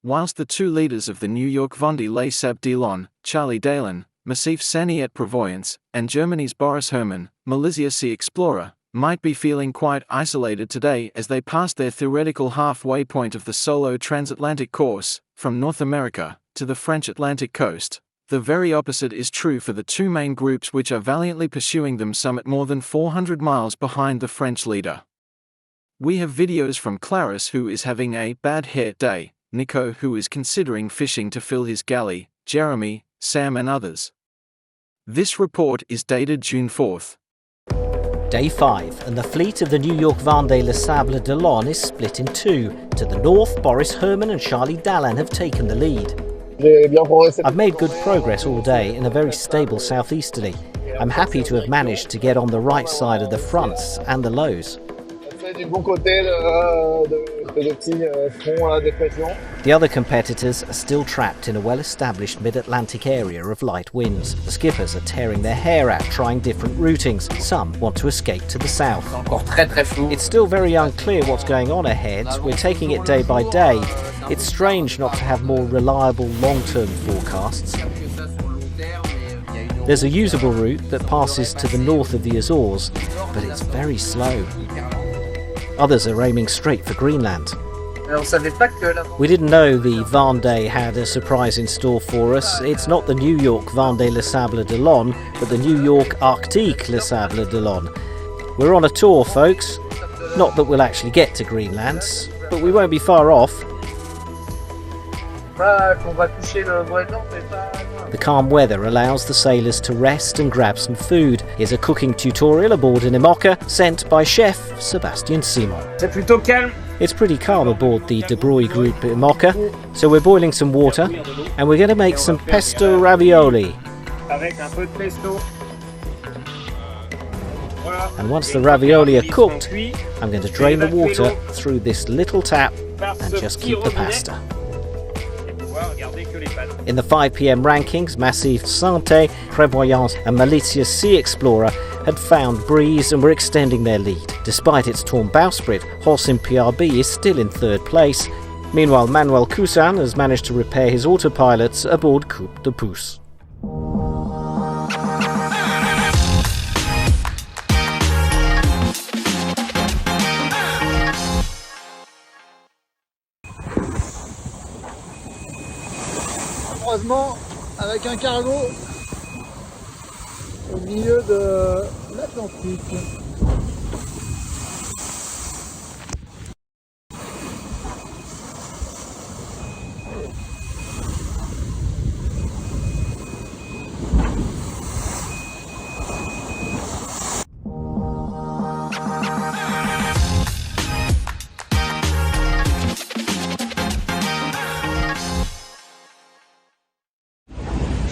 Whilst the two leaders of the New York Vendée Les Sables d'Olonne, Charlie Dalen, Massif Sanny et Prévoyance, and Germany's Boris Herrmann, Malaysia Sea Explorer, might be feeling quite isolated today as they passed their theoretical halfway point of the solo transatlantic course, from North America to the French Atlantic coast. The very opposite is true for the two main groups which are valiantly pursuing them, some at more than 400 miles behind the French leader. We have videos from Clarisse, who is having a bad hair day, Nico, who is considering fishing to fill his galley, Jeremy, Sam and others. This report is dated June 4th. Day 5, and the fleet of the New York Vendée Les Sables d'Olonne is split in two. To the north, Boris Herrmann and Charlie Dalen have taken the lead. I've made good progress all day in a very stable southeasterly. I'm happy to have managed to get on the right side of the fronts and the lows. The other competitors are still trapped in a well-established mid-Atlantic area of light winds. The skippers are tearing their hair out trying different routings. Some want to escape to the south. It's still very unclear what's going on ahead. We're taking it day by day. It's strange not to have more reliable long-term forecasts. There's a usable route that passes to the north of the Azores, but it's very slow. Others are aiming straight for Greenland. We didn't know the Vendée had a surprise in store for us. It's not the New York Vendée Les Sables d'Olonne, but the New York Arctique Les Sables d'Olonne. We're on a tour, folks. Not that we'll actually get to Greenland, but we won't be far off. The calm weather allows the sailors to rest and grab some food. Here's a cooking tutorial aboard an IMOCA sent by chef Sébastien Simon. It's pretty calm aboard the De Broglie Group IMOCA, so we're boiling some water and we're going to make some pesto ravioli. And once the ravioli are cooked, I'm going to drain the water through this little tap and just keep the pasta. In the 5 p.m. rankings, Massif Santé, Prévoyance and Malaysia Sea Explorer had found breeze and were extending their lead. Despite its torn bowsprit, Holcim PRB is still in third place. Meanwhile, Manuel Cousin has managed to repair his autopilots aboard Coupe de Pouce. Croisement avec un cargo au milieu de l'Atlantique.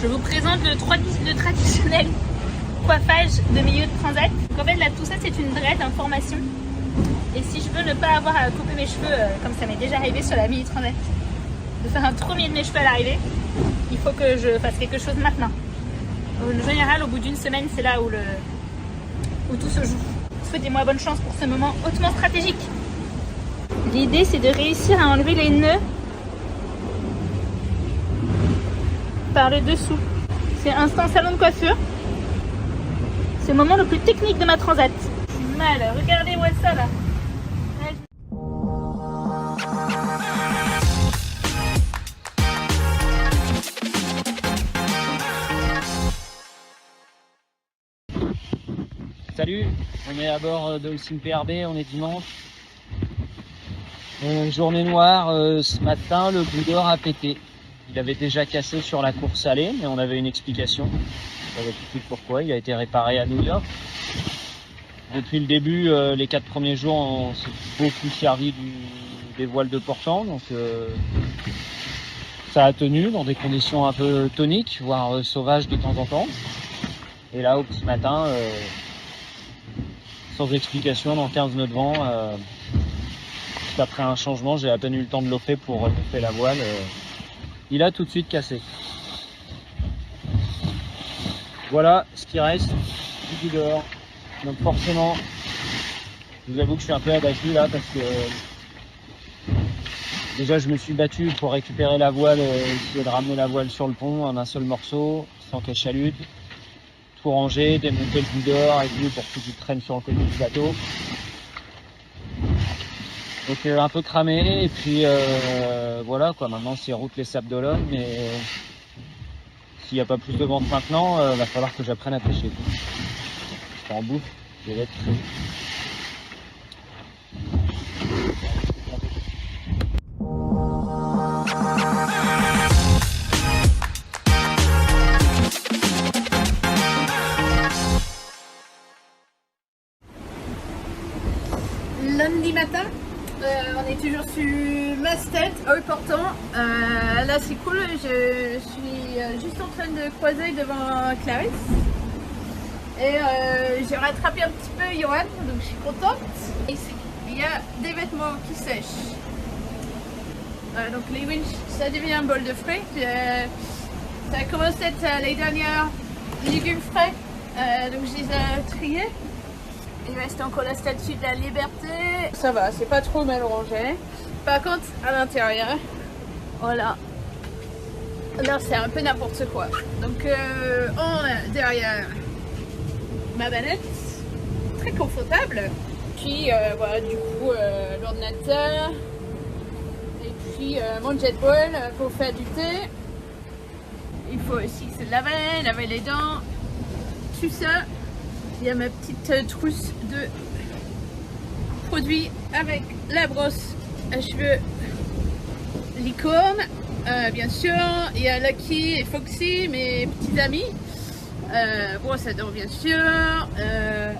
Je vous présente le traditionnel coiffage de milieu de transat. Donc en fait là tout ça c'est une dread, information. Et si je veux ne pas avoir à couper mes cheveux comme ça m'est déjà arrivé sur la mini transat, de faire un trop milieu de mes cheveux à l'arrivée, il faut que je fasse quelque chose maintenant. En général au bout d'une semaine c'est là où tout se joue. Souhaitez-moi bonne chance pour ce moment hautement stratégique. L'idée c'est de réussir à enlever les nœuds par le dessous. C'est instant salon de coiffure. C'est le moment le plus technique de ma transat. J'ai mal, regardez-moi ça là. Salut, on est à bord de Holcim PRB, on est dimanche. Journée noire, ce matin le bout d'or a pété. Il avait déjà cassé sur la course allée, mais on avait une explication. On savait tout de suite pourquoi. Il a été réparé à New York. Depuis le début, les 4 premiers jours, on s'est beaucoup servi des voiles de portant. Donc ça a tenu dans des conditions un peu toniques, voire sauvages de temps en temps. Et là, au petit matin, sans explication, dans 15 nœuds de vent, juste après un changement, j'ai à peine eu le temps de l'offrir pour remonter la voile. Il a tout de suite cassé. Voilà ce qui reste du bout dehors. Donc forcément, je vous avoue que je suis un peu abattu là parce que Déjà, je me suis battu pour récupérer la voile, essayer de ramener la voile sur le pont en un seul morceau, sans qu'elle chalute. Tout ranger, démonter le bouddor et tout pour que tout traîne sur le côté du bateau. Donc un peu cramé, et puis voilà quoi, maintenant c'est route les Sables d'Olonne, mais s'il n'y a pas plus de vente maintenant, va falloir que j'apprenne à pêcher. Je suis en bouffe, je vais être très... Lundi matin, on est toujours sur Mastet, au portant. Là c'est cool, je suis juste en train de croiser devant Clarisse. Et j'ai rattrapé un petit peu Johan, donc je suis contente. Ici, il y a des vêtements qui sèchent. Donc les winches, ça devient un bol de frais. Ça a commencé à être les dernières légumes frais, donc je les ai triés. Il reste encore la statue de la liberté. Ça va, c'est pas trop mal rangé. Par contre, à l'intérieur, voilà. Là, c'est un peu n'importe quoi. Donc, on a derrière ma manette, très confortable. Puis, voilà, du coup, l'ordinateur. Et puis, mon jet ball pour faire du thé. Il faut aussi se laver les dents. Tout ça. Il y a ma petite trousse de produits avec la brosse à cheveux licorne, bien sûr. Il y a Lucky et Foxy, mes petits amis. Brosse à dents, bien sûr.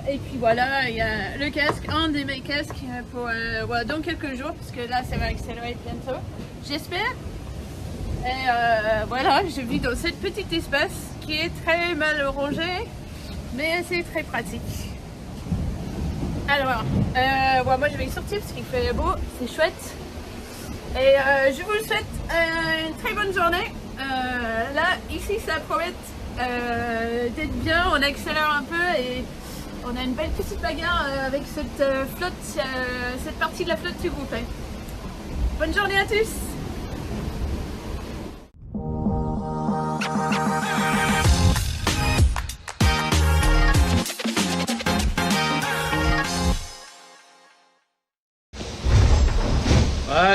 Et puis voilà, il y a le casque, un de mes casques pour voilà, dans quelques jours, parce que là ça va accélérer bientôt, j'espère. Et voilà, je vis dans cet petit espace qui est très mal rangé. Mais c'est très pratique. Alors, bon, moi je vais sortir parce qu'il fait beau, c'est chouette. Et je vous souhaite une très bonne journée. Là, ici, ça promet d'être bien. On accélère un peu et on a une belle petite bagarre avec cette flotte, cette partie de la flotte s'il vous plaît. Bonne journée à tous.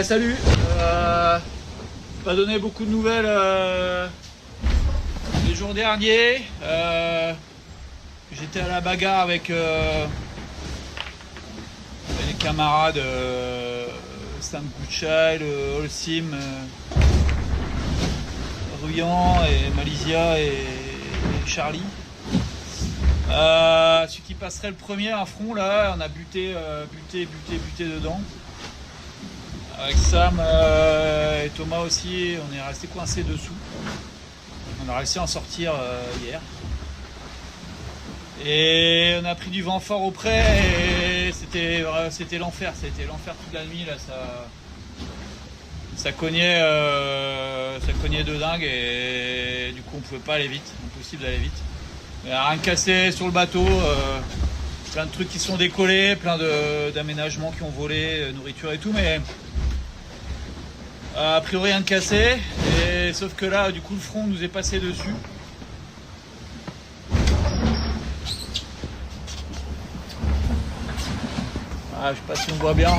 Salut, pas donné beaucoup de nouvelles les jours derniers. J'étais à la bagarre avec les camarades Sam Guccial, Holcim, Ruyan et Malizia et Charlie. Celui qui passerait le premier à front là, on a buté dedans. Avec Sam et Thomas aussi, on est resté coincé dessous. On a réussi à en sortir hier. Et on a pris du vent fort auprès et c'était l'enfer. C'était l'enfer toute la nuit là. Ça cognait de dingue et du coup on pouvait pas aller vite. Impossible d'aller vite. Il n'y a rien de cassé sur le bateau. Plein de trucs qui sont décollés, plein d'aménagements qui ont volé, nourriture et tout, mais a priori rien de cassé, et sauf que là du coup le front nous est passé dessus. Je sais pas si on voit bien.